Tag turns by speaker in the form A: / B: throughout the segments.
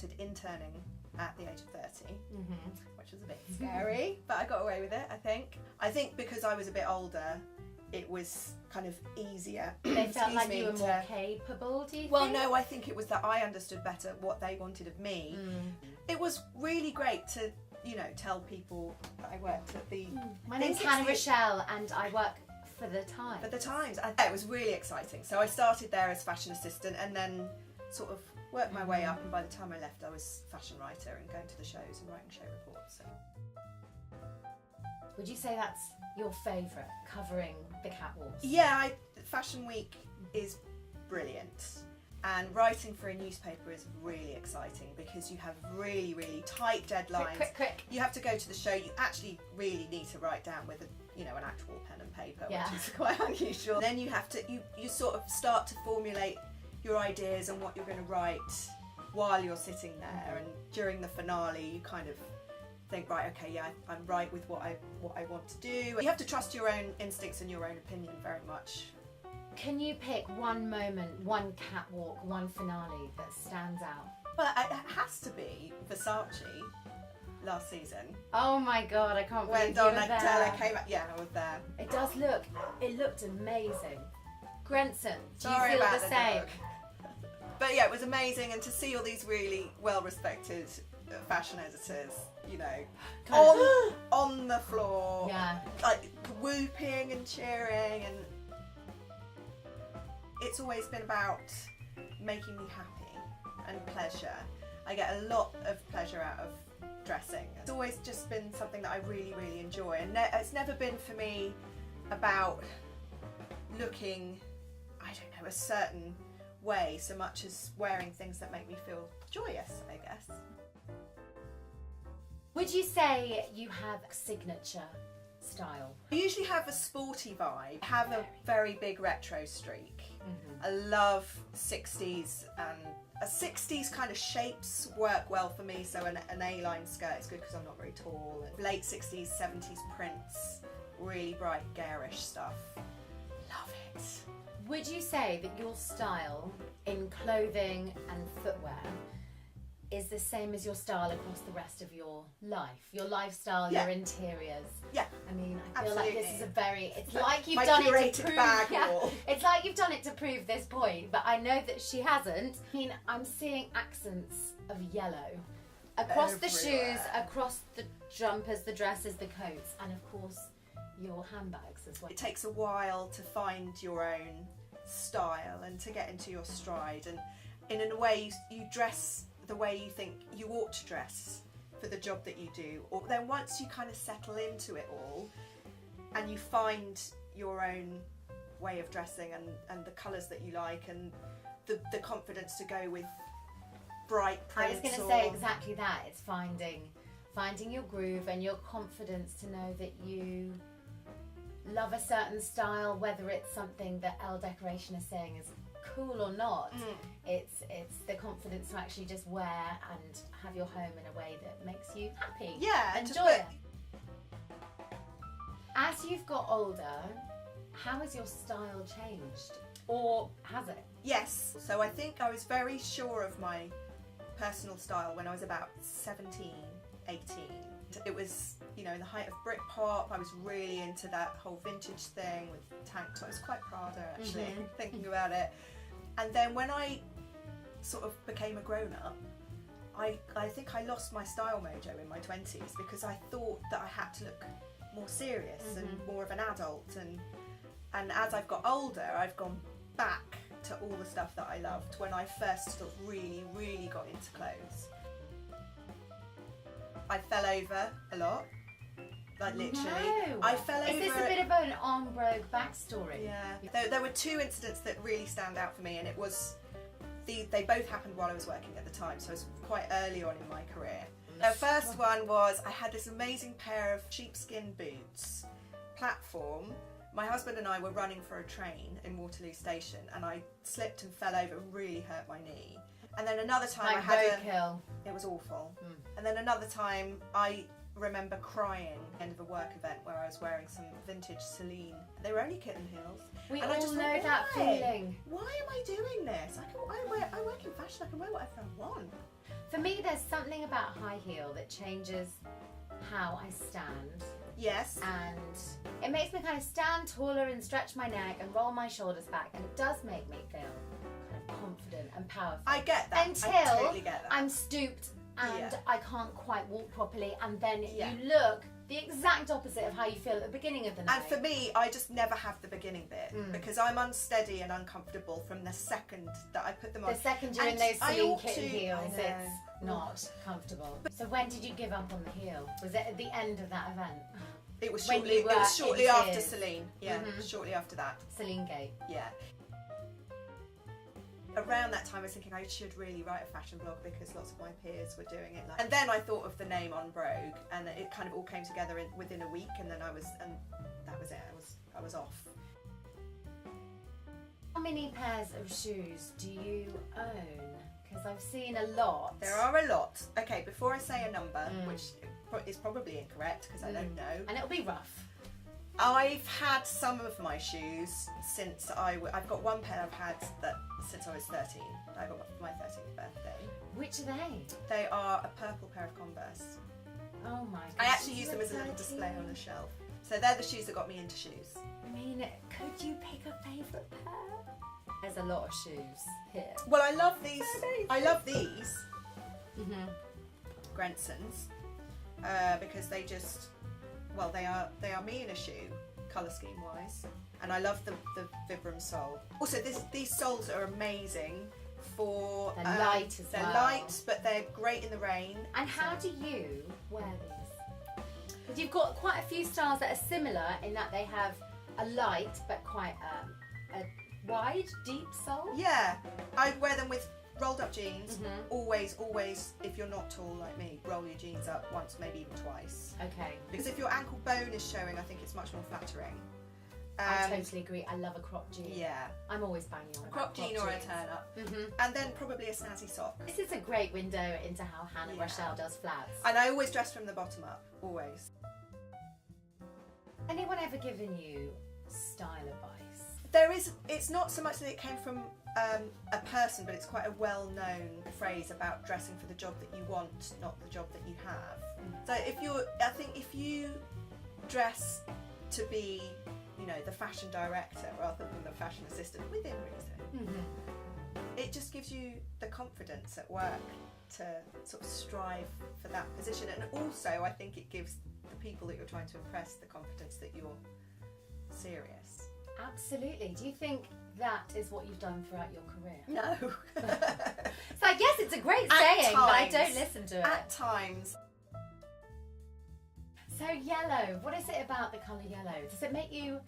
A: started interning at the age of 30, which was a bit scary, but I got away with it, I think. I think because I was a bit older, it was kind of easier.
B: They felt like you were more capable, do you think?
A: Well, no, I think it was that I understood better what they wanted of me. It was really great to, you know, tell people that I worked at the...
B: My name's Hannah Rochell and I work for the Times.
A: For the Times. It was really exciting. So I started there as fashion assistant and then sort of worked my way up, and by the time I left I was fashion writer and going to the shows and writing show reports. So.
B: Would you say that's your favourite, covering the catwalks?
A: Yeah, Fashion Week is brilliant. And writing for a newspaper is really exciting because you have really, really tight deadlines.
B: Quick.
A: You have to go to the show. You actually really need to write down with an actual pen and paper, which is quite unusual. Then you have to, you sort of start to formulate your ideas and what you're going to write while you're sitting there. And during the finale, you kind of think, right, okay, yeah, I'm right with what I want to do. You have to trust your own instincts and your own opinion very much.
B: Can you pick one moment, one catwalk, one finale that stands out?
A: Well, it has to be Versace last season.
B: Oh my God, I can't believe
A: you were there. When
B: Donatella
A: came out, yeah, I was there.
B: It looked amazing. Grenson, do you
A: Sorry
B: feel
A: about
B: the same?
A: Dog. But yeah, it was amazing, and to see all these really well-respected fashion editors, you know, on the floor, like whooping and cheering, and it's always been about making me happy and pleasure. I get a lot of pleasure out of dressing. It's always just been something that I really, really enjoy, and it's never been for me about looking, I don't know, a certain way so much as wearing things that make me feel joyous, I guess.
B: Would you say you have a signature style?
A: I usually have a sporty vibe, I have a very big retro streak. I love 60s, and a 60s kind of shapes work well for me, so an A-line skirt is good because I'm not very tall. Late 60s, 70s prints, really bright, garish stuff. Love it.
B: Would you say that your style in clothing and footwear is the same as your style across the rest of your life? Your lifestyle, your interiors?
A: Yeah.
B: I mean, I feel like this is a very, it's like you've
A: my
B: done it
A: curated
B: to prove,
A: bag wall.
B: It's like you've done it to prove this point, but I know that she hasn't. I mean, I'm seeing accents of yellow across the shoes, across the jumpers, the dresses, the coats, and of course, your handbags as well.
A: It takes a while to find your own style and to get into your stride, and in a way you dress the way you think you ought to dress for the job that you do, or then once you kind of settle into it all and you find your own way of dressing and the colours that you like and the confidence to go with bright prints.
B: I was going to say exactly that. It's finding your groove and your confidence to know that you love a certain style, whether it's something that Elle Decoration is saying is cool or not. It's the confidence to actually just wear and have your home in a way that makes you happy.
A: Yeah,
B: enjoy it. As you've got older, how has your style changed, or has it?
A: Yes, so I think I was very sure of my personal style when I was about 17, 18. It was, you know, in the height of Britpop. I was really into that whole vintage thing with tank tops. I was quite Prada actually, thinking about it. And then when I sort of became a grown-up, I think I lost my style mojo in my 20s because I thought that I had to look more serious and more of an adult. And as I've got older, I've gone back to all the stuff that I loved when I first sort of really, really got into clothes. I fell over a lot, like literally.
B: No.
A: I fell over.
B: Is this a bit of an en brogue backstory?
A: Yeah. There were two incidents that really stand out for me, and it was they both happened while I was working at the time, so it was quite early on in my career. The first one was I had this amazing pair of sheepskin boots, platform. My husband and I were running for a train in Waterloo Station, and I slipped and fell over and really hurt my knee. And then another time
B: like
A: I had
B: Rochell.
A: It was awful. And then another time I remember crying at the end of a work event where I was wearing some vintage Celine. They were only kitten heels.
B: We
A: and
B: all
A: I just
B: know
A: thought,
B: that feeling.
A: Why am I doing this? I work in fashion, I can wear whatever I want.
B: For me, there's something about high heel that changes how I stand.
A: Yes.
B: And it makes me kind of stand taller and stretch my neck and roll my shoulders back, and it does make me feel kind of confident and powerful.
A: I get that.
B: Until
A: I totally get that.
B: I'm stooped and
A: Yeah.
B: I can't quite walk properly, and then
A: Yeah.
B: you look the exact opposite of how you feel at the beginning of the night.
A: And for me, I just never have the beginning bit because I'm unsteady and uncomfortable from the second that I put them on.
B: The second you're in
A: And
B: those
A: I
B: Celine
A: ought
B: kitten
A: to-
B: heels,
A: I know.
B: it's not comfortable. So when did you give up on the heel? Was it at the end of that event?
A: It was
B: when
A: shortly.
B: you
A: It was
B: were
A: shortly
B: in
A: after
B: tears.
A: Celine. Yeah, shortly after that.
B: Celine Gate.
A: Yeah. Around that time, I was thinking I should really write a fashion blog because lots of my peers were doing it. And then I thought of the name On Brogue, and it kind of all came together within a week. And then that was it. I was off.
B: How many pairs of shoes do you own? Because I've seen a lot.
A: There are a lot. Okay, before I say a number, which is probably incorrect because I don't know.
B: And it'll be rough.
A: I've had some of my shoes since I've got one pair I've had that since I was 13. I got for my 13th birthday.
B: Which are they?
A: They are a purple pair of Converse.
B: Oh my god.
A: I actually use them as a little display on a shelf. So they're the shoes that got me into shoes.
B: I mean, could you pick a favourite pair? There's a lot of shoes here.
A: Well, I love these. I love these
B: Mm-hmm.
A: Grensons because they just, well, they are me in a shoe, colour scheme wise, and I love the Vibram sole. Also, these soles are amazing for
B: They're light as
A: they're
B: well.
A: light, but they're great in the rain.
B: And how do you wear these? Because you've got quite a few styles that are similar in that they have a light but quite a wide, deep sole.
A: Yeah, I wear them with rolled up jeans.
B: Mhm.
A: Always, if you're not tall like me, roll your jeans up once, maybe even twice.
B: Okay.
A: Because if your ankle bone is showing, I think it's much more flattering.
B: I totally agree. I love a crop jean.
A: Yeah,
B: I'm always banging on
A: a
B: about
A: crop jean or a
B: jeans.
A: turn up,
B: Mm-hmm.
A: and then probably a snazzy sock.
B: This is a great window into how Hannah
A: Yeah.
B: Rochell does flats.
A: And I always dress from the bottom up, always.
B: Anyone ever given you style advice?
A: It's not so much that it came from a person, but it's quite a well-known phrase about dressing for the job that you want, not the job that you have. So I think if you dress to be, the fashion director rather than the fashion assistant within reason, it just gives you the confidence at work to sort of strive for that position. And also, I think it gives the people that you're trying to impress the confidence that you're serious.
B: Absolutely. Do you think that is what you've done throughout your career?
A: No.
B: So I guess it's a great
A: At
B: saying, but I
A: times.
B: don't listen to it.
A: At times.
B: So yellow, what is it about the colour yellow? Does it make you...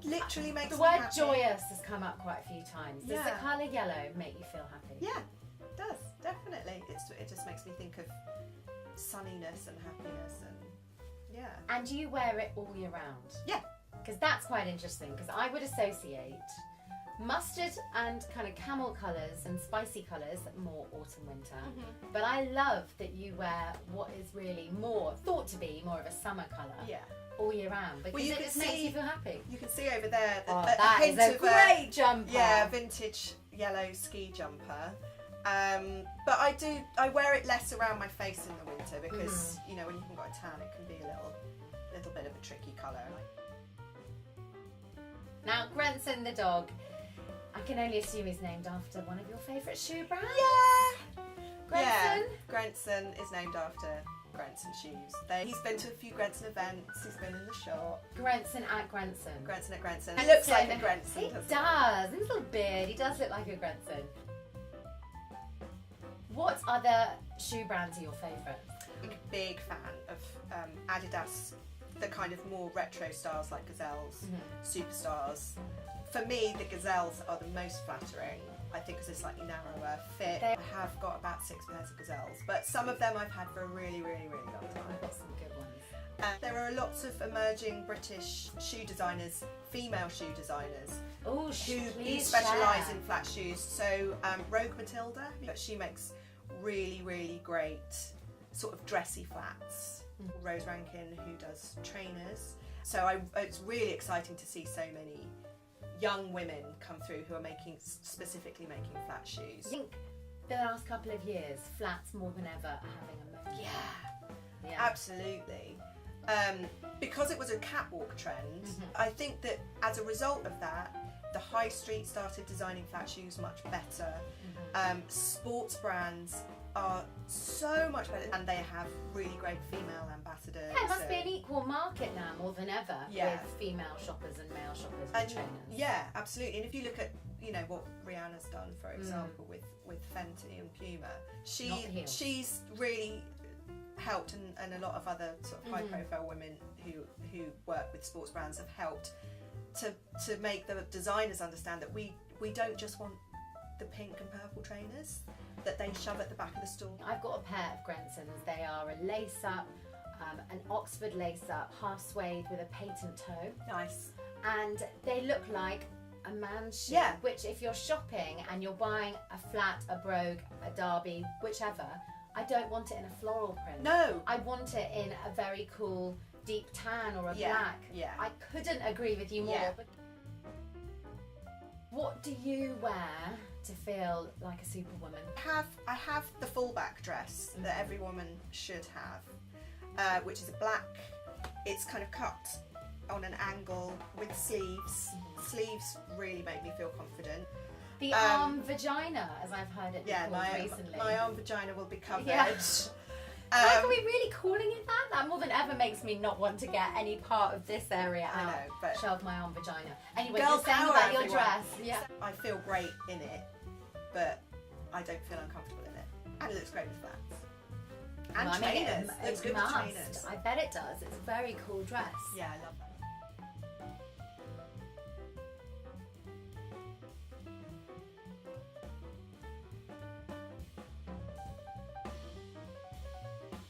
A: Literally makes
B: The
A: me
B: word
A: happy.
B: joyous has come up quite a few times. Does the
A: Yeah.
B: colour yellow make you feel happy?
A: Yeah, it does, definitely. It just makes me think of sunniness and happiness and yeah.
B: And do you wear it all year round?
A: Yeah.
B: Because that's quite interesting, because I would associate mustard and kind of camel colours and spicy colours more autumn winter. But I love that you wear what is really thought to be more of a summer colour
A: Yeah.
B: all year round, because
A: you
B: it
A: can
B: just makes
A: see-
B: you feel happy.
A: You can see over there
B: That is a
A: of
B: great jumper.
A: yeah, vintage yellow ski jumper. But I wear it less around my face in the winter because when you haven't got a tan, it can be a little bit of a tricky colour.
B: Now, Grenson the dog, I can only assume he's named after one of your favourite shoe brands.
A: Yeah.
B: Grenson?
A: Yeah. Grenson is named after Grenson shoes. He's been to a few Grenson events. He's been in the shop.
B: Grenson at Grenson.
A: Grenson at Grenson. He looks like a Grenson.
B: He
A: doesn't
B: does. His little beard, he does look like a Grenson. What other shoe brands are your favourite?
A: Big fan of Adidas, the kind of more retro styles like Gazelles, Superstars. For me, the Gazelles are the most flattering. I think because it's slightly narrower fit. I have got about 6 pairs of Gazelles, but some of them I've had for a really, really, really long time.
B: I've got some good ones.
A: There are lots of emerging British shoe designers, female shoe designers,
B: Oh,
A: who specialise in flat shoes. So Rogue Matilda, but she makes really, really great sort of dressy flats. Rose Rankin, who does trainers. So it's really exciting to see so many young women come through who are specifically making flat shoes.
B: I think the last couple of years, flats more than ever are having a moment.
A: Yeah, absolutely. Because it was a catwalk trend, I think that as a result of that, the high street started designing flat shoes much better. Sports brands are so much better, and they have really great female ambassadors.
B: Yeah, it must be an equal market now more than ever with female shoppers and male shoppers and trainers.
A: Yeah, absolutely. And if you look at, you know, what Rihanna's done, for example, with Fenty and Puma, she's really helped, and a lot of other sort of high profile women who work with sports brands have helped to make the designers understand that we don't just want the pink and purple trainers that they shove at the back of the store.
B: I've got a pair of Grensons. They are a lace up, an Oxford lace up, half suede with a patent toe.
A: Nice.
B: And they look like a man's shoe, which if you're shopping and you're buying a flat, a brogue, a derby, whichever, I don't want it in a floral print.
A: No.
B: I want it in a very cool deep tan or a black.
A: Yeah.
B: I couldn't agree with you more.
A: Yeah.
B: But what do you wear to feel like a superwoman?
A: I have the full back dress that every woman should have, which is a black. It's kind of cut on an angle with sleeves. Sleeves really make me feel confident.
B: The arm vagina, as I've heard it called recently.
A: My arm vagina will be covered.
B: Yeah. Like, are we really calling it that? That more than ever makes me not want to get any part of this area out.
A: I know, but
B: show off my arm vagina. Anyway,
A: girl
B: you're saying
A: power,
B: about your
A: everyone.
B: dress. Yeah.
A: I feel great in it, but I don't feel uncomfortable in it. And it looks great with flats. And
B: Well, I mean,
A: trainers.
B: it
A: Looks good with
B: must.
A: trainers.
B: I bet it does. It's a very cool dress.
A: Yeah, I love that.